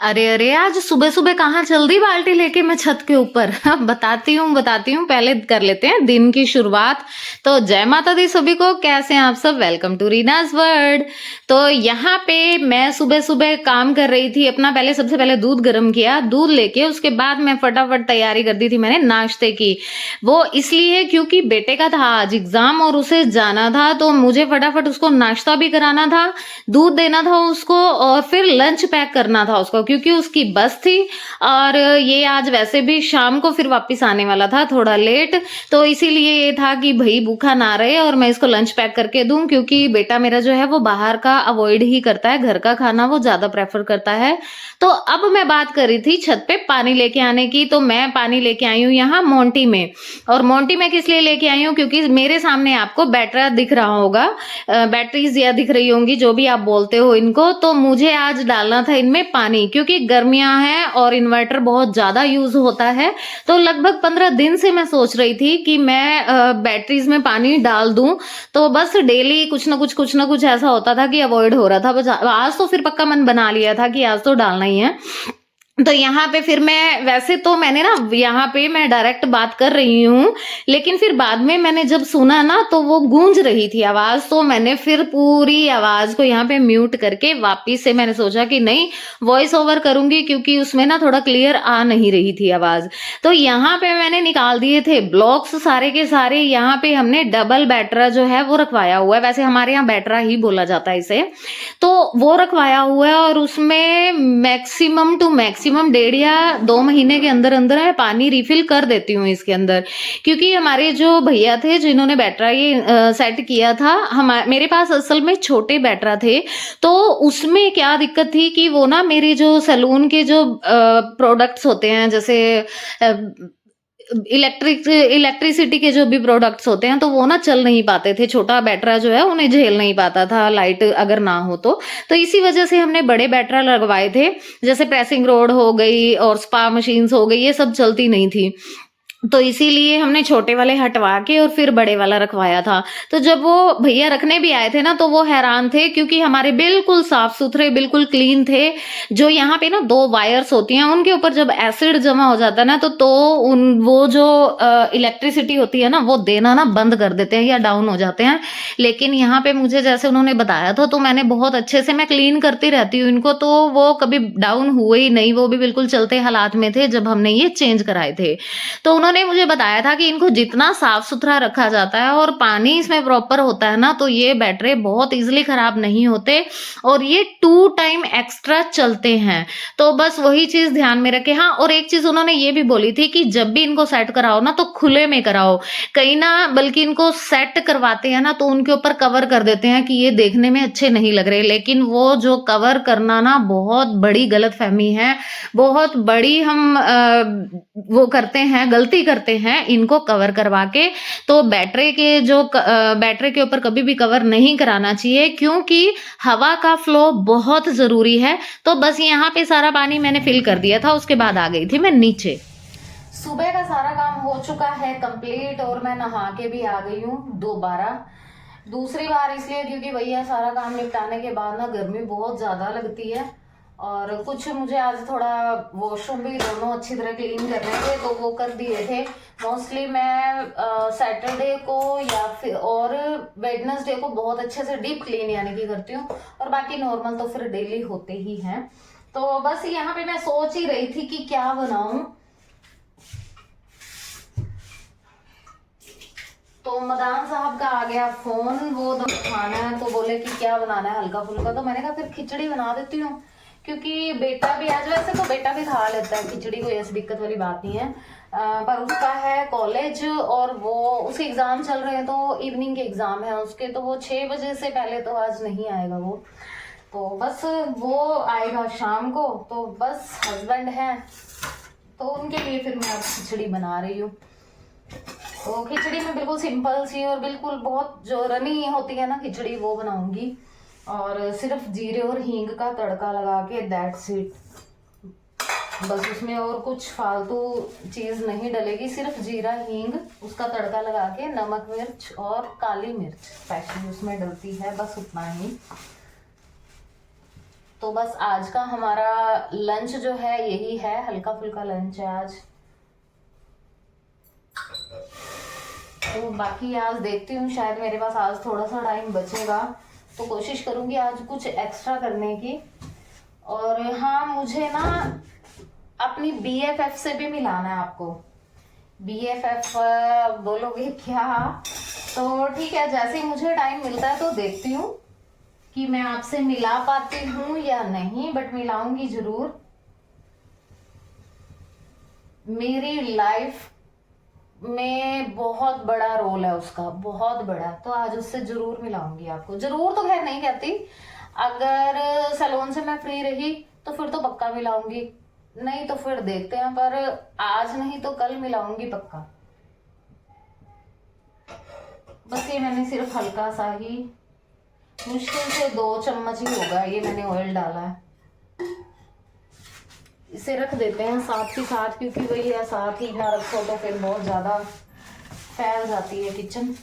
अरे अरे, आज सुबह सुबह कहाँ चल दी बाल्टी लेके मैं छत के ऊपर। बताती हूँ, पहले कर लेते हैं दिन की शुरुआत। तो जय माता दी सभी को, कैसे हैं आप सब? Welcome to Reena's world. तो यहाँ पे मैं सुबह सुबह काम कर रही थी अपना। पहले सबसे पहले दूध गर्म किया, दूध लेके उसके बाद मैं फटाफट तैयारी कर दी थी मैंने नाश्ते की। वो इसलिए क्योंकि बेटे का था आज एग्जाम और उसे जाना था, तो मुझे फटाफट उसको नाश्ता भी कराना था, दूध देना था उसको और फिर लंच पैक करना था उसको, क्योंकि उसकी बस थी और ये आज वैसे भी शाम को फिर वापस आने वाला था थोड़ा लेट। तो इसीलिए ये था कि भाई भूखा ना रहे और मैं इसको लंच पैक करके दूं, क्योंकि बेटा मेरा जो है वो बाहर का अवॉइड ही करता है, घर का खाना वो ज्यादा प्रेफर करता है। तो अब मैं बात कर रही थी छत पे पानी लेके आने की। तो मैं पानी लेके आई हूँ यहाँ मोंटी में। और मोंटी में किस लिए लेके आई हूँ, क्योंकि मेरे सामने आपको बैटरा दिख रहा होगा, बैटरीज या दिख रही होंगी, जो भी आप बोलते हो इनको। तो मुझे आज डालना था इनमें पानी, क्योंकि गर्मियां हैं और इन्वर्टर बहुत ज्यादा यूज होता है। तो लगभग 15 दिन से मैं सोच रही थी कि मैं बैटरीज में पानी डाल दूं। तो बस डेली कुछ ना कुछ ऐसा होता था कि अवॉइड हो रहा था। बस आज तो फिर पक्का मन बना लिया था कि आज तो डालना ही है। तो यहाँ पे फिर मैं, वैसे तो मैंने ना यहाँ पे मैं डायरेक्ट बात कर रही हूँ, लेकिन फिर बाद में मैंने जब सुना ना तो वो गूंज रही थी आवाज। तो मैंने फिर पूरी आवाज को यहाँ पे म्यूट करके वापिस से मैंने सोचा कि नहीं, वॉइस ओवर करूंगी, क्योंकि उसमें ना थोड़ा क्लियर आ नहीं रही थी आवाज। तो यहाँ पे मैंने निकाल दिए थे ब्लॉक्स सारे के सारे। यहाँ पे हमने डबल बैटरा जो है वो रखवाया हुआ है, वैसे हमारे यहाँ बैटरा ही बोला जाता है इसे। तो वो रखवाया हुआ है और उसमें मैक्सिमम टू मैक्सिमम 1.5 या 2 महीने के अंदर अंदर मैं पानी रिफिल कर देती हूँ इसके अंदर। क्योंकि हमारे जो भैया थे जिन्होंने बैटरा ये सेट किया था, हम मेरे पास असल में छोटे बैटरा थे। तो उसमें क्या दिक्कत थी कि वो ना मेरे जो सैलून के जो प्रोडक्ट्स होते हैं, जैसे इलेक्ट्रिसिटी के जो भी प्रोडक्ट्स होते हैं, तो वो ना चल नहीं पाते थे। छोटा बैटरा जो है उन्हें झेल नहीं पाता था लाइट अगर ना हो तो इसी वजह से हमने बड़े बैटरा लगवाए थे। जैसे प्रेसिंग रोड हो गई और स्पा मशीन्स हो गई, ये सब चलती नहीं थी। तो इसीलिए हमने छोटे वाले हटवा के और फिर बड़े वाला रखवाया था। तो जब वो भैया रखने भी आए थे ना, तो वो हैरान थे, क्योंकि हमारे बिल्कुल साफ सुथरे बिल्कुल क्लीन थे। जो यहाँ पे ना 2 वायर्स होती हैं, उनके ऊपर जब एसिड जमा हो जाता है ना, तो उन वो जो इलेक्ट्रिसिटी होती है ना, वो देना ना बंद कर देते हैं या डाउन हो जाते हैं। लेकिन यहाँ पे मुझे जैसे उन्होंने बताया था, तो मैंने बहुत अच्छे से मैं क्लीन करती रहती हूँ इनको, तो वो कभी डाउन हुए ही नहीं। वो भी बिल्कुल चलते हालात में थे जब हमने ये चेंज कराए थे। तो उन्होंने मुझे बताया था कि इनको जितना साफ सुथरा रखा जाता है और पानी इसमें प्रॉपर होता है ना, तो ये बैटरी बहुत इजीली खराब नहीं होते और ये 2 टाइम एक्स्ट्रा चलते हैं। तो बस वही चीज ध्यान में रखे। हाँ, और एक चीज उन्होंने ये भी बोली थी कि जब भी इनको सेट कराओ ना, तो खुले में कराओ। कहीं ना बल्कि इनको सेट करवाते हैं ना, तो उनके ऊपर कवर कर देते हैं कि ये देखने में अच्छे नहीं लग रहे, लेकिन वो जो कवर करना ना बहुत बड़ी गलतफहमी है। बहुत बड़ी हम वो करते हैं, गलती करते हैं इनको कवर करवा के। तो बैटरी के ऊपर कभी भी कवर नहीं कराना चाहिए, क्योंकि हवा का फ्लो बहुत जरूरी है। तो बस यहाँ पे सारा पानी मैंने फिल कर दिया था, उसके बाद आ गई थी मैं नीचे। सुबह का सारा काम हो चुका है कंप्लीट और मैं नहा के भी आ गई हूँ दोबारा। दूसरी बार इसलिए क्योंकि भैया सारा काम निपटाने के बाद ना गर्मी बहुत ज्यादा लगती है। और कुछ मुझे आज थोड़ा वॉशरूम भी दोनों अच्छी तरह क्लीन करने थे, तो वो कर दिए थे। मोस्टली मैं सैटरडे को या फिर और वेडनेसडे को बहुत अच्छे से डीप क्लीन यानी कि करती हूँ, और बाकी नॉर्मल तो फिर डेली होते ही हैं। तो बस यहाँ पे मैं सोच ही रही थी कि क्या बनाऊं। तो मदान साहब का आ गया फोन, वो तो खाना है, तो बोले कि क्या बनाना है हल्का फुल्का। तो मैंने कहा फिर खिचड़ी बना देती हूँ, क्योंकि बेटा भी आज, वैसे तो बेटा भी खा लेता है खिचड़ी, कोई ऐसी दिक्कत वाली बात नहीं है। पर उसका है कॉलेज और वो उसके एग्जाम चल रहे हैं, तो इवनिंग के एग्जाम है उसके, तो वो 6 बजे से पहले तो आज नहीं आएगा वो। तो बस वो आएगा शाम को। तो बस हस्बैंड है, तो उनके लिए फिर मैं अब खिचड़ी बना रही हूँ। तो खिचड़ी में बिल्कुल सिंपल सी और बिल्कुल बहुत जो रनी होती है ना खिचड़ी, वो बनाऊंगी। और सिर्फ जीरे और हींग का तड़का लगा के, दैट्स इट। बस उसमें और कुछ फालतू चीज नहीं डलेगी, सिर्फ जीरा हींग उसका तड़का लगा के, नमक मिर्च और काली मिर्च स्पेशली उसमें डलती है, बस उतना ही। तो बस आज का हमारा लंच जो है यही है, हल्का फुल्का लंच है आज। तो बाकी आज देखती हूँ, शायद मेरे पास आज थोड़ा सा टाइम बचेगा तो कोशिश करूंगी आज कुछ एक्स्ट्रा करने की। और हाँ, मुझे ना अपनी BFF से भी मिलाना है आपको। BFF बोलोगे क्या? तो ठीक है, जैसे ही मुझे टाइम मिलता है तो देखती हूँ कि मैं आपसे मिला पाती हूँ या नहीं, बट मिलाऊंगी जरूर। मेरी लाइफ में बहुत बड़ा रोल है उसका, बहुत बड़ा। तो आज उससे जरूर मिलाऊंगी आपको, जरूर तो खैर नहीं कहती, अगर सैलून से मैं फ्री रही तो फिर तो पक्का मिलाऊंगी, नहीं तो फिर देखते हैं, पर आज नहीं तो कल मिलाऊंगी पक्का। बस ये मैंने सिर्फ हल्का सा ही, मुश्किल से 2 चम्मच ही होगा ये मैंने ऑयल डाला है। इसे रख देते हैं साथ ही साथ, क्योंकि वही है, साथ ही ना रखो तो फिर बहुत ज्यादा फैल जाती है किचन।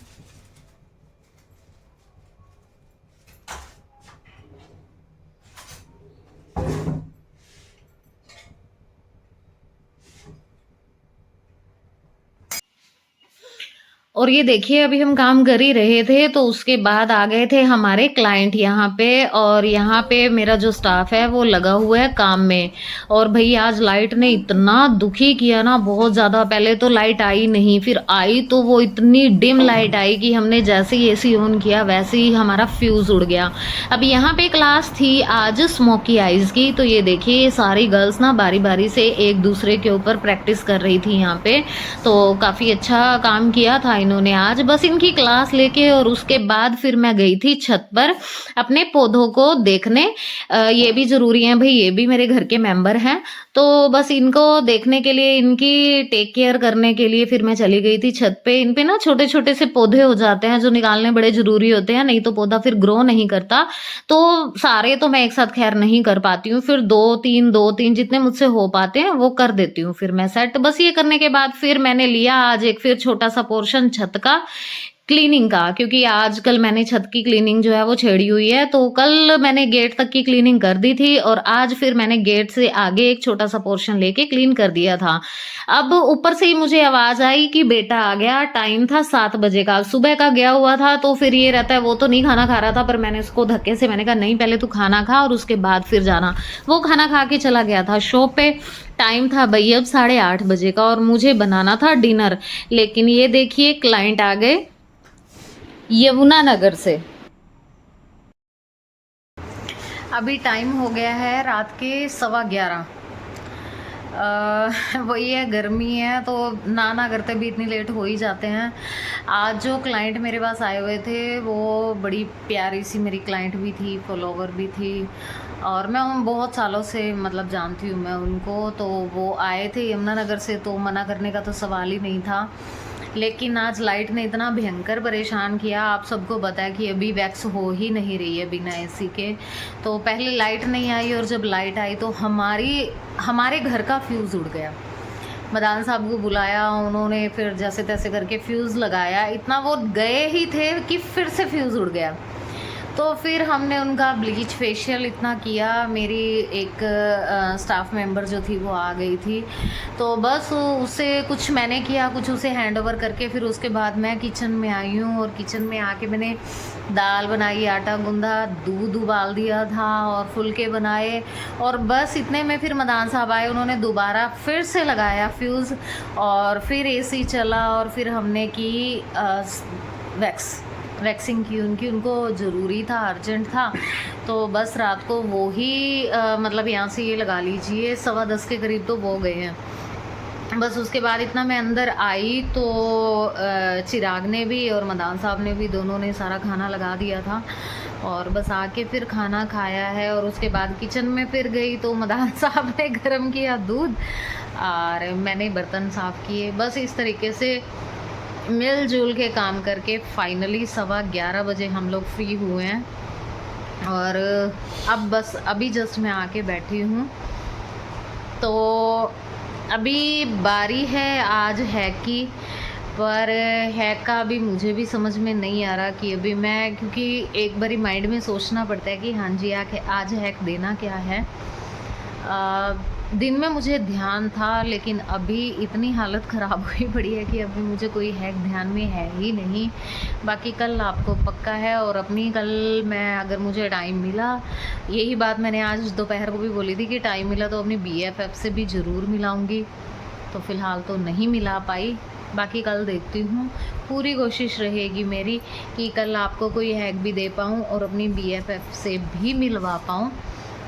और ये देखिए, अभी हम काम कर ही रहे थे तो उसके बाद आ गए थे हमारे क्लाइंट यहाँ पे, और यहाँ पे मेरा जो स्टाफ है वो लगा हुआ है काम में। और भाई आज लाइट ने इतना दुखी किया ना, बहुत ज़्यादा। पहले तो लाइट आई नहीं, फिर आई तो वो इतनी डिम लाइट आई कि हमने जैसे ही AC ऑन किया वैसे ही हमारा फ्यूज़ उड़ गया। अब यहाँ पे क्लास थी आज स्मोकी आइज़ की, तो ये देखिए सारी गर्ल्स ना बारी बारी से एक दूसरे के ऊपर प्रैक्टिस कर रही थी यहाँ पे। तो काफ़ी अच्छा काम किया था इन्होंने आज। बस इनकी क्लास लेके और उसके बाद फिर मैं गई थी छत पर अपने पौधों को देखने। ये भी ज़रूरी है भाई, ये भी मेरे घर के मेंबर हैं, तो बस इनको देखने के लिए, इनकी टेक केयर करने के लिए फिर मैं चली गई थी छत पे। इन पे ना छोटे छोटे से पौधे हो जाते हैं जो निकालने बड़े ज़रूरी होते हैं, नहीं तो पौधा फिर ग्रो नहीं करता। तो सारे तो मैं एक साथ खैर नहीं कर पाती हूँ, फिर 2-3 जितने मुझसे हो पाते हैं वो कर देती हूँ फिर मैं सेट। बस ये करने के बाद फिर मैंने लिया आज एक फिर छोटा सा पोर्शन छत का क्लीनिंग का, क्योंकि आजकल मैंने छत की क्लीनिंग जो है वो छेड़ी हुई है। तो कल मैंने गेट तक की क्लीनिंग कर दी थी और आज फिर मैंने गेट से आगे एक छोटा सा पोर्शन लेके क्लीन कर दिया था। अब ऊपर से ही मुझे आवाज आई कि बेटा आ गया। टाइम था 7 बजे का, सुबह का गया हुआ था, तो फिर ये रहता है, वो तो नहीं खाना खा रहा था, पर मैंने उसको धक्के से मैंने कहा नहीं, पहले तू खाना खा और उसके बाद फिर जाना। वो खाना खा के चला गया था शॉप पे। टाइम था भाई अब 8:30 बजे का और मुझे बनाना था डिनर। लेकिन ये देखिए क्लाइंट आ गए यमुनानगर से। अभी टाइम हो गया है रात के 11:15। वही है, गर्मी है तो ना करते भी इतनी लेट हो ही जाते हैं। आज जो क्लाइंट मेरे पास आए हुए थे वो बड़ी प्यारी सी मेरी क्लाइंट भी थी, फॉलोवर भी थी, और मैं उन बहुत सालों से मतलब जानती हूँ मैं उनको। तो वो आए थे यमुनानगर से, तो मना करने का तो सवाल ही नहीं था। लेकिन आज लाइट ने इतना भयंकर परेशान किया, आप सबको पता है कि अभी वैक्स हो ही नहीं रही है बिना AC के। तो पहले लाइट नहीं आई और जब लाइट आई तो हमारे घर का फ्यूज़ उड़ गया। मदान साहब को बुलाया, उन्होंने फिर जैसे तैसे करके फ्यूज़ लगाया। इतना वो गए ही थे कि फिर से फ्यूज़ उड़ गया। तो फिर हमने उनका ब्लीच फेशियल इतना किया। मेरी एक स्टाफ मेंबर जो थी वो आ गई थी, तो बस उससे कुछ मैंने किया, कुछ उसे हैंड ओवर करके फिर उसके बाद मैं किचन में आई हूँ। और किचन में आके मैंने दाल बनाई, आटा गूंदा, दूध उबाल दिया था और फुलके बनाए। और बस इतने में फिर मदान साहब आए, उन्होंने दोबारा फिर से लगाया फ्यूज़ और फिर AC चला और फिर हमने की वैक्सिंग की उनको ज़रूरी था, अर्जेंट था। तो बस रात को वो ही मतलब यहाँ से ये लगा लीजिए 10:15 के करीब तो वो गए हैं। बस उसके बाद इतना मैं अंदर आई तो चिराग ने भी और मदान साहब ने भी, दोनों ने सारा खाना लगा दिया था। और बस आके फिर खाना खाया है और उसके बाद किचन में फिर गई तो मदान साहब ने गर्म किया दूध और मैंने बर्तन साफ़ किए। बस इस तरीके से मिलजुल के काम करके फाइनली 11:15 बजे हम लोग फ्री हुए हैं। और अब बस अभी जस्ट मैं आके बैठी हूँ। तो अभी बारी है आज है कि पर हैक का अभी मुझे भी समझ में नहीं आ रहा कि अभी मैं, क्योंकि एक बारी माइंड में सोचना पड़ता है कि हाँ जी आज हैक देना क्या है। दिन में मुझे ध्यान था, लेकिन अभी इतनी हालत ख़राब हुई पड़ी है कि अभी मुझे कोई हैक ध्यान में है ही नहीं। बाकी कल आपको पक्का है, और अपनी कल मैं अगर मुझे टाइम मिला, यही बात मैंने आज दोपहर को भी बोली थी कि टाइम मिला तो अपनी BFF से भी ज़रूर मिलाऊंगी। तो फ़िलहाल तो नहीं मिला पाई, बाकी कल देखती हूँ। पूरी कोशिश रहेगी मेरी कि कल आपको कोई हैक भी दे पाऊँ और अपनी BFF से भी मिलवा पाऊँ।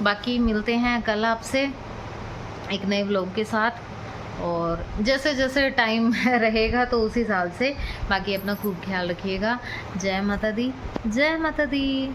बाकी मिलते हैं कल आपसे एक नए व्लॉग के साथ, और जैसे जैसे टाइम रहेगा तो उस हिसाब से। बाकी अपना खूब ख्याल रखिएगा। जय माता दी, जय माता दी।